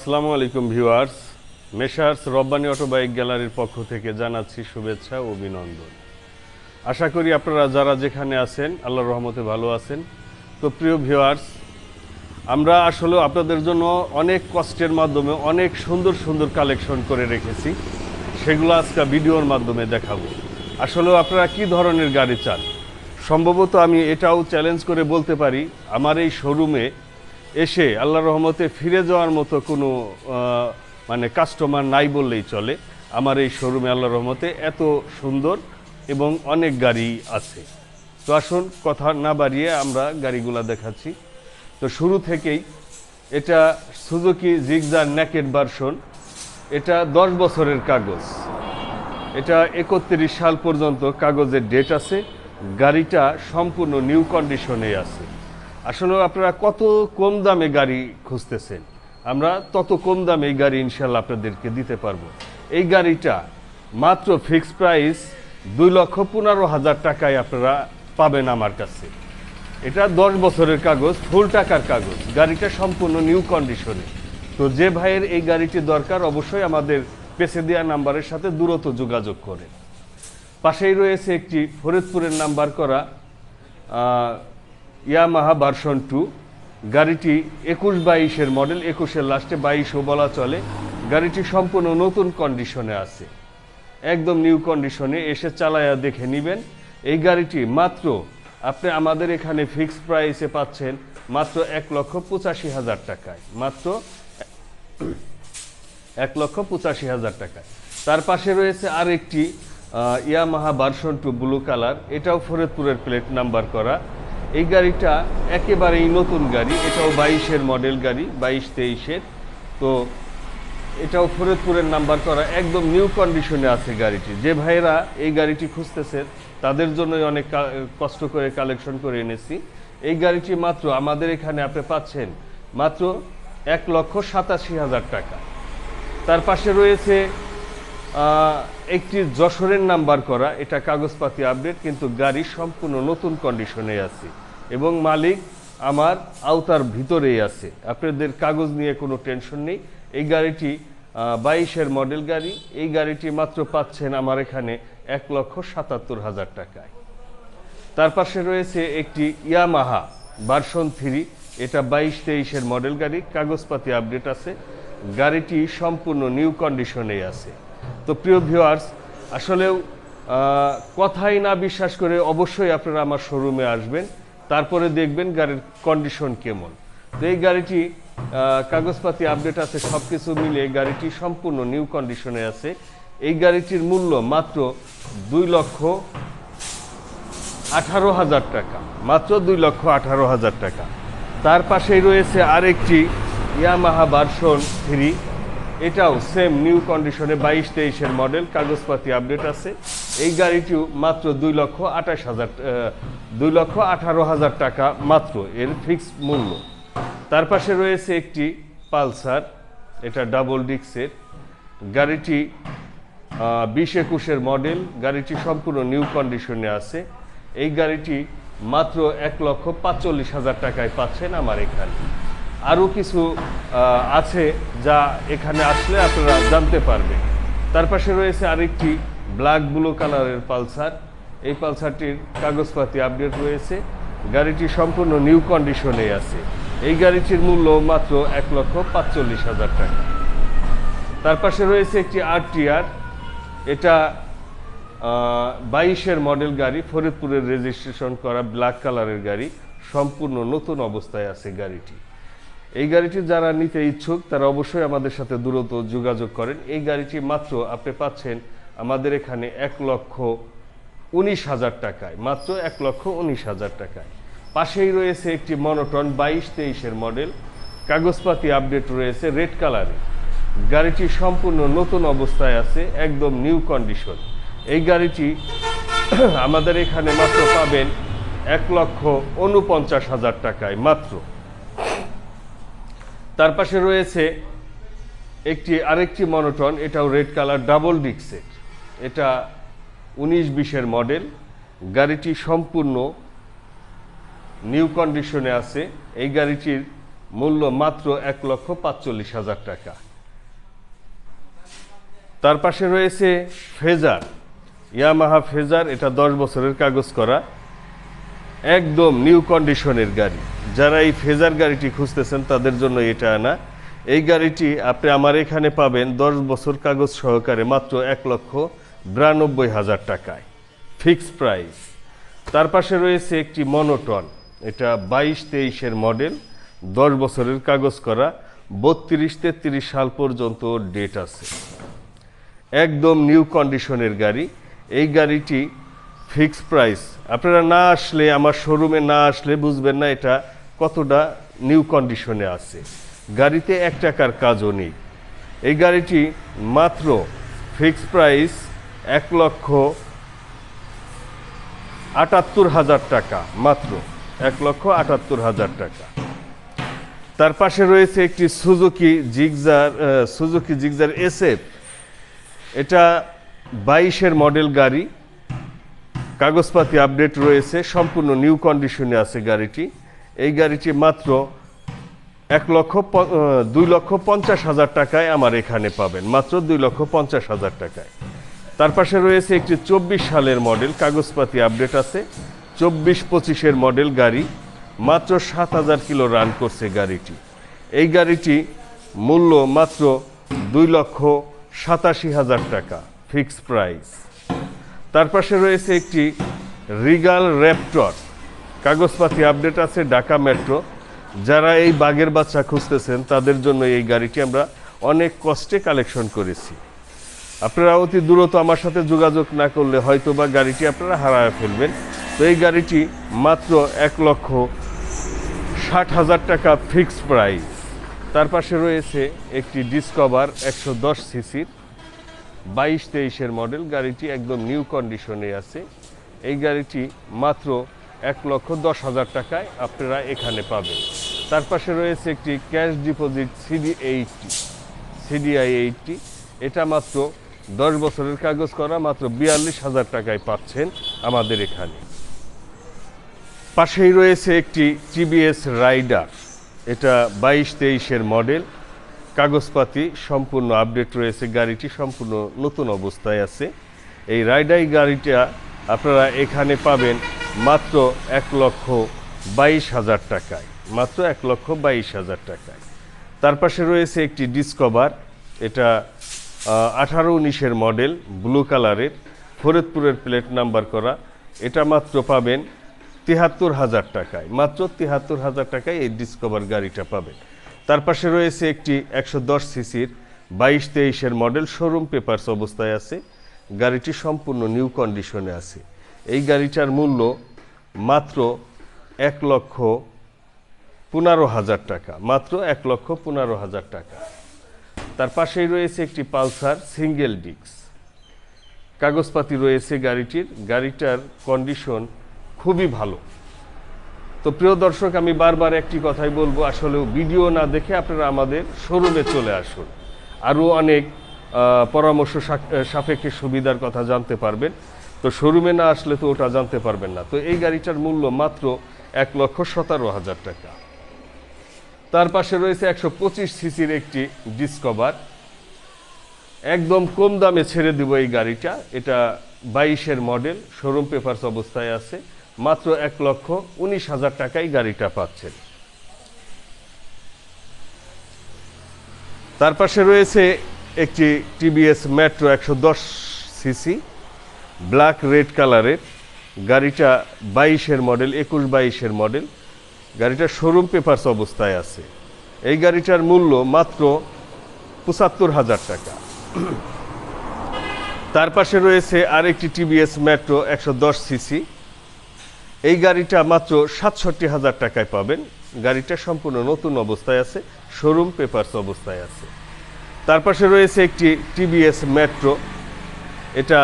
আসসালামু আলাইকুম viewers, messrs Rabbani autobike গ্যালারির পক্ষ থেকে জানাচ্ছি শুভেচ্ছা ও অভিনন্দন। আশা করি আপনারা যারা যেখানে আছেন আল্লাহর রহমতে ভালো আছেন। তো প্রিয় ভিউয়ার্স, আমরা আসলে আপনাদের জন্য অনেক কষ্টের মাধ্যমে অনেক সুন্দর সুন্দর কালেকশন করে রেখেছি, সেগুলো আজকে ভিডিওর মাধ্যমে দেখাবো। আসলে আপনারা কি ধরনের গাড়ি চান, সম্ভবত আমি এটাও চ্যালেঞ্জ করে বলতে পারি, আমার এই শোরুমে এসে আল্লাহর রহমতে ফিরে যাওয়ার মতো কোনো কাস্টমার নাই বললেই চলে। আমার এই শোরুমে আল্লাহর রহমতে এত সুন্দর এবং অনেক গাড়ি আছে। তো আসুন কথা না বাড়িয়ে আমরা গাড়িগুলো দেখাচ্ছি। তো শুরু থেকেই এটা সুজুকি জিক্সার নেকেড ভার্সন, এটা 10 বছরের কাগজ, এটা 31 সাল পর্যন্ত কাগজের ডেট আছে। গাড়িটা সম্পূর্ণ নিউ কন্ডিশনে আছে। আসলে আপনারা কত কম দামে গাড়ি খুঁজতেছেন, আমরা তত কম দামে এই গাড়ি ইনশাল্লাহ আপনাদেরকে দিতে পারবো। এই গাড়িটা মাত্র ফিক্সড প্রাইস 2,15,000 টাকায় আপনারা পাবেন আমার কাছে। এটা 10 বছরের কাগজ, ফুল টাকার কাগজ, গাড়িটা সম্পূর্ণ নিউ কন্ডিশনে। তো যে ভাইয়ের এই গাড়িটি দরকার অবশ্যই আমাদের পেছে দেওয়া নাম্বারের সাথে দ্রুত যোগাযোগ করে। পাশেই রয়েছে একটি ফরিদপুরের নাম্বার করা ইয়ামাহা ভার্সন 2, গাড়িটি 21-22-এর মডেল, 21-এর লাস্টে 22ও বলা চলে। গাড়িটি সম্পূর্ণ নতুন কন্ডিশনে আছে, একদম নিউ কন্ডিশনে, এসে চালায়া দেখে নেবেন। এই গাড়িটি মাত্র আপনি আমাদের এখানে ফিক্সড প্রাইসে পাচ্ছেন মাত্র 1,85,000 টাকায়, মাত্র 1,85,000 টাকায়। তার পাশে রয়েছে আরেকটি ইয়ামাহা ভার্সন 2 ব্লু কালার, এটাও ফরিদপুরের প্লেট নাম্বার করা। এই গাড়িটা একেবারেই নতুন গাড়ি, এটাও 22-এর মডেল গাড়ি, 22-23-এর। তো এটাও ফরিদপুরের নাম্বার করা, একদম নিউ কন্ডিশনে আছে গাড়িটি। যে ভাইয়েরা এই গাড়িটি খুঁজতেছেন তাদের জন্যই অনেক কষ্ট করে কালেকশন করে এনেছি। এই গাড়িটি মাত্র আমাদের এখানে আপনি পাচ্ছেন মাত্র 1,87,000 টাকা। তার পাশে রয়েছে একটি যশোরের নাম্বার করা, এটা কাগজপাতি আপডেট, কিন্তু গাড়ি সম্পূর্ণ নতুন কন্ডিশনে আছে এবং মালিক আমার আওতার ভিতরেই আছে। আপনাদের কাগজ নিয়ে কোনো টেনশন নেই। এই গাড়িটি 22-এর মডেল গাড়ি, এই গাড়িটি মাত্র পাচ্ছেন আমার এখানে 1,77,000 টাকায়। তার পাশে রয়েছে একটি ইয়ামাহা ভার্সন 3, এটা 22-23-এর মডেল গাড়ি, কাগজপাতি আপডেট আছে, গাড়িটি সম্পূর্ণ নিউ কন্ডিশনেই আছে। তো প্রিয় ভিউয়ার্স, আসলেও কথাই না বিশ্বাস করে অবশ্যই আপনারা আমার শোরুমে আসবেন, তারপরে দেখবেন গাড়ির কন্ডিশন কেমন। তো এই গাড়িটি কাগজপাতি আপডেট আছে, সব কিছু মিলে গাড়িটি সম্পূর্ণ নিউ কন্ডিশনে আছে। এই গাড়িটির মূল্য মাত্র 2,18,000 টাকা, মাত্র 2,18,000 টাকা। তার পাশেই রয়েছে আরেকটি ইয়ামাহা ভার্সন 3, এটাও সেম নিউ কন্ডিশনে, 22-23-এর মডেল, কাগজপাতি আপডেট আছে। এই গাড়িটিও মাত্র 2,18,000 টাকা মাত্র এর ফিক্সড মূল্য। তার পাশে রয়েছে একটি পালসার, এটা ডাবল ডিক্সের, গাড়িটি 20-21-এর মডেল, গাড়িটি সম্পূর্ণ নিউ কন্ডিশনে আছে। এই গাড়িটি মাত্র 1,45,000 টাকায় পাচ্ছেন আমার এখানে। আরও কিছু আছে যা এখানে আসলে আপনারা জানতে পারবেন। তার পাশে রয়েছে আরেকটি ব্ল্যাক ব্লু কালারের পালসার, এই পালসারটির কাগজপাতি আপডেট রয়েছে, গাড়িটি সম্পূর্ণ নিউ কন্ডিশনে আছে। এই গাড়িটির মূল্য মাত্র 1,45,000 টাকা। তার পাশে রয়েছে একটি RTR, এটা 22-এর মডেল গাড়ি, ফরিদপুরের রেজিস্ট্রেশন করা, ব্ল্যাক কালারের গাড়ি, সম্পূর্ণ নতুন অবস্থায় আছে গাড়িটি। এই গাড়িটি যারা নিতে ইচ্ছুক তারা অবশ্যই আমাদের সাথে দ্রুত যোগাযোগ করেন। এই গাড়িটি মাত্র আপনি পাচ্ছেন আমাদের এখানে 1,19,000 টাকায়, মাত্র 1,19,000 টাকায়। পাশেই রয়েছে একটি মনোটন 22-23-এর মডেল, কাগজপাতি আপডেট রয়েছে, রেড কালারে, গাড়িটি সম্পূর্ণ নতুন অবস্থায় আছে, একদম নিউ কন্ডিশন। এই গাড়িটি আমাদের এখানে মাত্র পাবেন 1,49,000 টাকায় মাত্র। তার পাশে রয়েছে আরেকটি মনোটন, এটাও রেড কালার, ডাবল ডিক্সের, এটা 19-20-এর মডেল, গাড়িটি সম্পূর্ণ নিউ কন্ডিশনে আছে। এই গাড়িটির মূল্য মাত্র 1,45,000 টাকা। তার পাশে রয়েছে ফেজার, ইয়ামাহা ফেজার, এটা 10 বছরের কাগজ করা, একদম নিউ কন্ডিশনের গাড়ি। যারা এই ফেজার গাড়িটি খুঁজতেছেন তাদের জন্য এটা আনা। এই গাড়িটি আপনি আমার এখানে পাবেন 10 বছর কাগজ সহকারে মাত্র 1,92,000 টাকায়, ফিক্সড প্রাইস। তার পাশে রয়েছে একটি মনোটন, এটা 22-23-এর মডেল, 10 বছরের কাগজ করা, 32-33 সাল পর্যন্ত ডেট আছে, একদম নিউ কন্ডিশনের গাড়ি। এই গাড়িটি ফিক্সড প্রাইস। আপনারা না আসলে, আমার শোরুমে না আসলে বুঝবেন না এটা কতটা নিউ কন্ডিশনে আছে। গাড়িতে 1 টাকার কাজও নেই। এই গাড়িটি মাত্র ফিক্সড প্রাইস 1,78,000 টাকা, মাত্র 1,78,000 টাকা। তার পাশে রয়েছে একটি সুজুকি জিক্সার SF, এটা 22-এর মডেল গাড়ি, কাগজপাতি আপডেট রয়েছে, সম্পূর্ণ নিউ কন্ডিশনে আছে গাড়িটি। এই গাড়িটি মাত্র 2,50,000 টাকায় আমার এখানে পাবেন, মাত্র 2,50,000 টাকায়। তার পাশে রয়েছে একটি 24 সালের মডেল, কাগজপাতি আপডেট আছে, 24-25-এর মডেল গাড়ি, মাত্র 7,000 কিলো রান করছে গাড়িটি। এই গাড়িটি মূল্য মাত্র 2,87,000 টাকা, ফিক্সড প্রাইস। তার পাশে রয়েছে একটি রিগাল র্যাপটর, কাগজপাতি আপডেট আছে, ঢাকা মেট্রো। যারা এই বাঘের বাচ্চা খুঁজতেছেন তাদের জন্য এই গাড়িটি আমরা অনেক কষ্টে কালেকশন করেছি। আপনারা অতি দ্রুত আমার সাথে যোগাযোগ না করলে হয়তো বা গাড়িটি আপনারা হারায় ফেলবেন। তো এই গাড়িটি মাত্র 1,60,000 টাকা, ফিক্সড প্রাইস। তার পাশে রয়েছে একটি ডিসকভার 110 সিসির 22-23-এর মডেল, গাড়িটি একদম নিউ কন্ডিশনে আছে। এই গাড়িটি মাত্র 1,10,000 টাকায় আপনারা এখানে পাবেন। তার পাশে রয়েছে একটি ক্যাশ ডিপোজিট CDI 80, এটা মাত্র 10 বছরের কাগজ করা, মাত্র 42,000 টাকায় পাচ্ছেন আমাদের এখানে। পাশেই রয়েছে একটি TBS রাইডার, এটা 22-23-এর মডেল, কাগজপাতি সম্পূর্ণ আপডেট রয়েছে, গাড়িটি সম্পূর্ণ নতুন অবস্থায় আছে। এই রাইডার গাড়িটা আপনারা এখানে পাবেন মাত্র 1,22,000 টাকায়, মাত্র 1,22,000 টাকায়। তার পাশে রয়েছে একটি ডিসকভার, এটা 18-19-এর মডেল, ব্লু কালারের, ফরিদপুরের প্লেট নাম্বার করা, এটা মাত্র পাবেন 73,000 টাকায়, মাত্র 73,000 টাকায় এই ডিসকভার গাড়িটা পাবেন। তার পাশে রয়েছে একটি 110 সিসির 22-23-এর মডেল, শোরুম পেপারস অবস্থায় আছে, গাড়িটি সম্পূর্ণ নিউ কন্ডিশনে আছে। এই গাড়িটার মূল্য মাত্র 1,15,000 টাকা, মাত্র 1,15,000 টাকা। তার পাশেই রয়েছে একটি পালসার সিঙ্গেল ডিস্ক, কাগজপাতি রয়েছে গাড়িটার কন্ডিশন খুবই ভালো। তো প্রিয় দর্শক, আমি বারবার একটি কথাই বলবো, আসলে ভিডিও না দেখে আপনারা আমাদের শোরুমে চলে আসুন, আরও অনেক পরামর্শ সাপেক্ষে সুবিধার কথা জানতে পারবেন। তো শোরুমে না আসলে তো ওটা জানতে পারবেন না। তো এই গাড়িটার মূল্য মাত্র 1,17,000 টাকা। তার পাশে রয়েছে 125 সিসির একটি ডিসকভার, একদম কম দামে ছেড়ে দিব এই গাড়িটা, এটা 22-এর মডেল, শোরুম পেপারস অবস্থায় আছে, মাত্র 1,19,000 টাকায় গাড়িটা পাচ্ছেন। তার পাশে রয়েছে একটি TBS metro 110 CC, black red কালারের, গাড়িটা 22-এর মডেল, 21-22-এর মডেল, গাড়িটা শোরুম পেপারস অবস্থায় আছে। এই গাড়িটার মূল্য মাত্র 75,000 টাকা। তার পাশে রয়েছে আরেকটি TBS মেট্রো 110 সিসি, এই গাড়িটা মাত্র 67,000 টাকায় পাবেন, গাড়িটা সম্পূর্ণ নতুন অবস্থায় আছে, শোরুম পেপারস অবস্থায় আছে। তার পাশে রয়েছে একটি TBS মেট্রো, এটা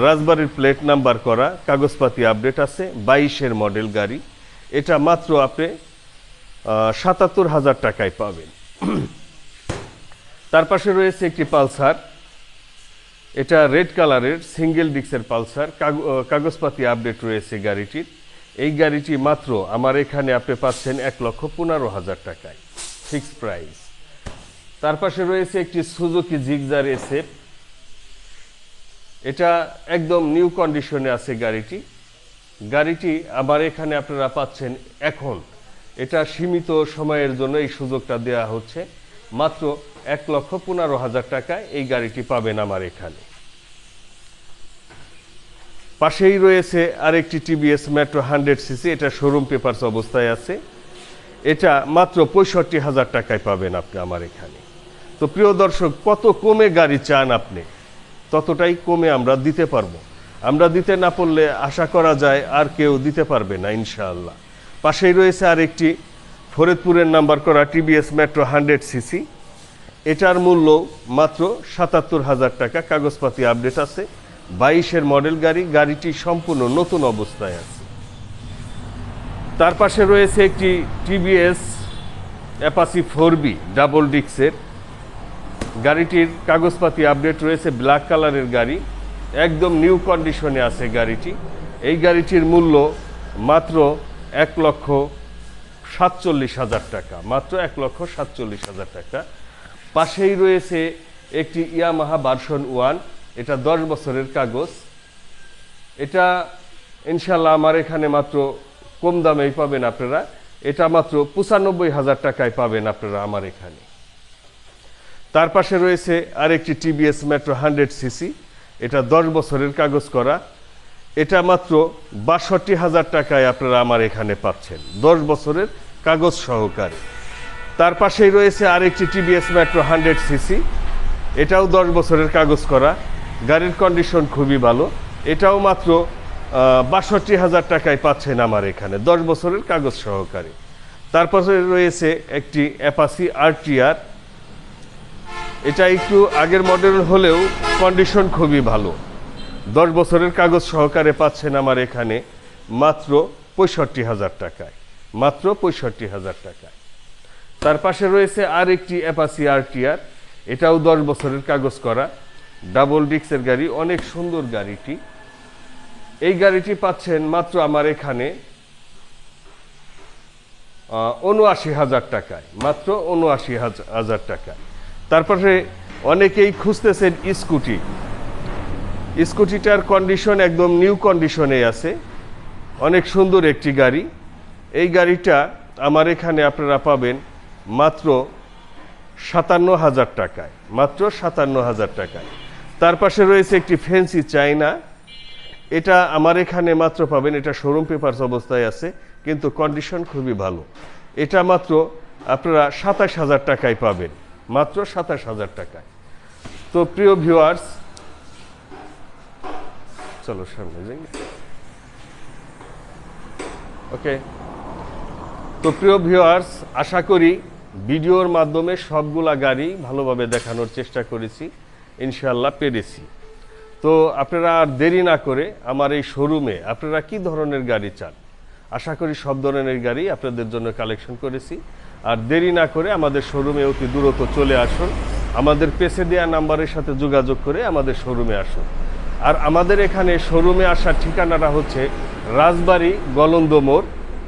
রাজবাড়ির প্লেট নাম্বার করা, কাগজপাতি আপডেট আছে, 22-এর মডেল গাড়ি, এটা মাত্র আপনি 77,000 টাকায় পাবেন। তার পাশে রয়েছে একটি পালসার, এটা রেড কালারের সিঙ্গেল ডিস্কের পালসার, কাগজপাতি আপডেট রয়েছে গাড়িটির। এই গাড়িটি মাত্র আমার এখানে আপনি পাচ্ছেন 1,15,000 টাকায়, ফিক্সড প্রাইস। তার পাশে রয়েছে একটি সুজুকি জিগজার এসএফ। এটা একদম নিউ কন্ডিশনে আছে গাড়িটি আমার এখানে আপনারা পাচ্ছেন এখন। এটা সীমিত সময়ের জন্য এই সুযোগটা দেওয়া হচ্ছে, মাত্র 1,15,000 টাকায় এই গাড়িটি পাবেন আমার এখানে। পাশেই রয়েছে আরেকটি টিভিএস মেট্রো 100cc, এটা শোরুম পেপারস অবস্থায় আছে। এটা মাত্র 65,000 টাকায় পাবেন আপনি আমার এখানে। তো প্রিয় দর্শক, কত কমে গাড়ি চান আপনি, ততটাই কমে আমরা দিতে পারবো। আমরা দিতে না পারলে আশা করা যায় আর কেউ দিতে পারবে না ইনশাআল্লাহ। পাশেই রয়েছে আরেকটি ফরিদপুরের নাম্বার করা টিভিএস মেট্রো 100cc। এটার মূল্য মাত্র 77,000 টাকা, কাগজপাতি আপডেট আছে। 22-এর মডেল গাড়িটি সম্পূর্ণ নতুন অবস্থায় আছে। তার পাশে রয়েছে একটি টিভিএস অ্যাপাচি 4B ডাবল ডিক্সের। গাড়িটির কাগজপাতি আপডেট রয়েছে, ব্ল্যাক কালারের গাড়ি, একদম নিউ কন্ডিশনে আছে গাড়িটি। এই গাড়িটির মূল্য মাত্র 1,47,000 টাকা, মাত্র 1,47,000 টাকা। পাশেই রয়েছে একটি ইয়ামাহা ভার্সন 1, এটা 10 বছরের কাগজ। এটা ইনশাল্লাহ আমার এখানে মাত্র কম দামেই পাবেন আপনারা, এটা মাত্র 95,000 টাকায় পাবেন আপনারা আমার এখানে। তার পাশে রয়েছে আরেকটি টিভিএস মেট্রো 100cc, এটা 10 বছরের কাগজ করা। এটা মাত্র 62,000 টাকায় আপনারা আমার এখানে পাচ্ছেন, 10 বছরের কাগজ সহকারে। তার পাশেই রয়েছে আরেকটি টিভিএস মেট্রো 100cc, এটাও 10 বছরের কাগজ করা, গাড়ির কন্ডিশন খুবই ভালো। এটাও মাত্র 62,000 টাকায় পাচ্ছেন আমার এখানে, 10 বছরের কাগজ সহকারে। তারপরে রয়েছে একটি অ্যাপাচি আরটিআর, এটা একটু আগের মডেল হলেও কন্ডিশন খুবই ভালো, 10 বছরের কাগজ সহকারে পাচ্ছেন আমার এখানে মাত্র 65,000 টাকায়, মাত্র 65,000 টাকায়। তার পাশে রয়েছে আরেকটি অ্যাপাচি আরটিআর, এটাও 10 বছরের কাগজ করা, ডাবল ডিক্সের গাড়ি, অনেক সুন্দর গাড়িটি। এই গাড়িটি পাচ্ছেন মাত্র আমার এখানে 79,000 টাকায়, মাত্র 79,000 টাকায়। তারপরে অনেকেই খুঁজতেছেন স্কুটিটার কন্ডিশন একদম নিউ কন্ডিশনে আছে, অনেক সুন্দর একটি গাড়ি। এই গাড়িটা আমার এখানে আপনারা পাবেন মাত্র 57,000 টাকায়, মাত্র 57,000 টাকায়। তার পাশে রয়েছে একটি ফ্যান্সি চাইনা, এটা আমার এখানে মাত্র পাবেন, এটা শোরুম পেপারস অবস্থায় আছে কিন্তু কন্ডিশন খুবই ভালো। এটা মাত্র আপনারা 27,000 টাকায় পাবেন, মাত্র 27,000 টাকায়। তো প্রিয় ভিউয়ার্স, চলো সামনে যাই। ওকে, তো প্রিয় ভিউয়ার্স, আশা করি ভিডিওর মাধ্যমে সবগুলা গাড়ি ভালোভাবে দেখানোর চেষ্টা করেছি, ইনশাআল্লাহ পেরেছি। তো আপনারা আর দেরি না করে আমার এই শোরুমে আপনারা কি ধরনের গাড়ি চান, আশা করি সব ধরনের গাড়ি আপনাদের জন্য কালেকশন করেছি। আর দেরি না করে আমাদের শোরুমে অতি দ্রুত চলে আসুন, আমাদের পেছে দেওয়া নাম্বারের সাথে যোগাযোগ করে আমাদের শোরুমে আসুন। আর আমাদের এখানে শোরুমে আসার ঠিকানাটা হচ্ছে রাজবাড়ী গলন্দ মোড়।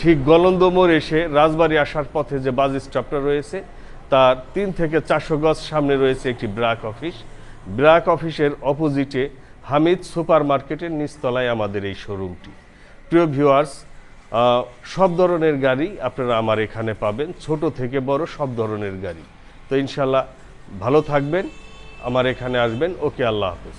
ঠিক গলন্দ মোড় এসে রাজবাড়ী আসার পথে যে বাস স্টপটা রয়েছে তার 3 থেকে 400 গজ সামনে রয়েছে একটি ব্র্যাক অফিস। ব্র্যাক অফিসের অপোজিটে হামিদ সুপার মার্কেটের নিচতলায় আমাদের এই শোরুমটি। প্রিয় ভিউয়ার্স, সব ধরনের গাড়ি আপনারা আমার এখানে পাবেন, ছোট থেকে বড় সব ধরনের গাড়ি। তো ইনশাল্লাহ ভালো থাকবেন, আমার এখানে আসবেন। ওকে, আল্লাহ হাফেজ।